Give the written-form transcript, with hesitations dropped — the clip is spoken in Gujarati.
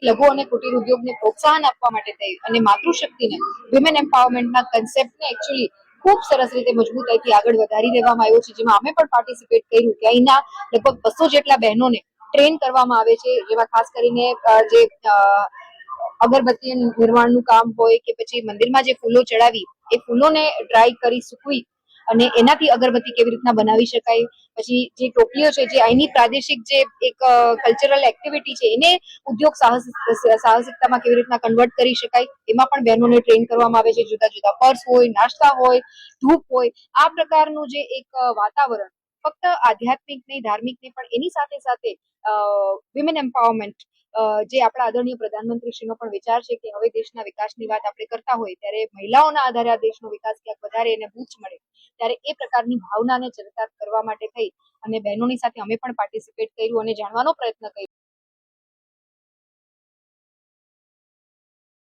લઘુ અને કુટીર ઉદ્યોગને પ્રોત્સાહન આપવા માટે થઈ અને માતૃશક્તિને વિમેન એમ્પાવરમેન્ટના કન્સેપ્ટને એકચ્યુઅલી ખૂબ સરસ રીતે મજબૂતાઈથી આગળ વધારી દેવામાં આવ્યો છે, જેમાં અમે પણ પાર્ટિસિપેટ કર્યું કે અહીંના લગભગ 200 જેટલા બહેનોને ટ્રેન કરવામાં આવે છે, જેમાં ખાસ કરીને જે અગરબત્તી નિર્માણનું કામ હોય કે પછી મંદિરમાં જે ફૂલો ચડાવી એ ફૂલોને ડ્રાય કરી સૂકવી અને એનાથી અગરબત્તી કેવી રીતના બનાવી શકાય, પછી જે ટોપલીઓ છે, જે અહીંની પ્રાદેશિક જે એક કલ્ચરલ એક્ટિવિટી છે, એને ઉદ્યોગ સાહસિકતામાં કેવી રીતના કન્વર્ટ કરી શકાય, એમાં પણ બહેનોને ટ્રેન કરવામાં આવે છે. જુદા જુદા પર્સ હોય, નાસ્તા હોય, ધૂપ હોય, આ પ્રકારનું જે એક વાતાવરણ ફક્ત આધ્યાત્મિક નહીં, ધાર્મિક નહીં, પણ એની સાથે સાથે વિમેન એમ્પાવરમેન્ટ જે આપણા આદરણીય પ્રધાનમંત્રીશ્રીનો પણ વિચાર છે કે હવે દેશના વિકાસની વાત આપણે કરતા હોય ત્યારે મહિલાઓના આધારે આ દેશનો વિકાસ ક્યાંક વધારે એને બૂચ મળે, ત્યારે એ પ્રકારની ભાવનાને ચરિતાર્થ કરવા માટે થઈ અને બહેનોની સાથે અમે પણ પાર્ટિસિપેટ કર્યું અને જાણવાનો પ્રયત્ન કર્યો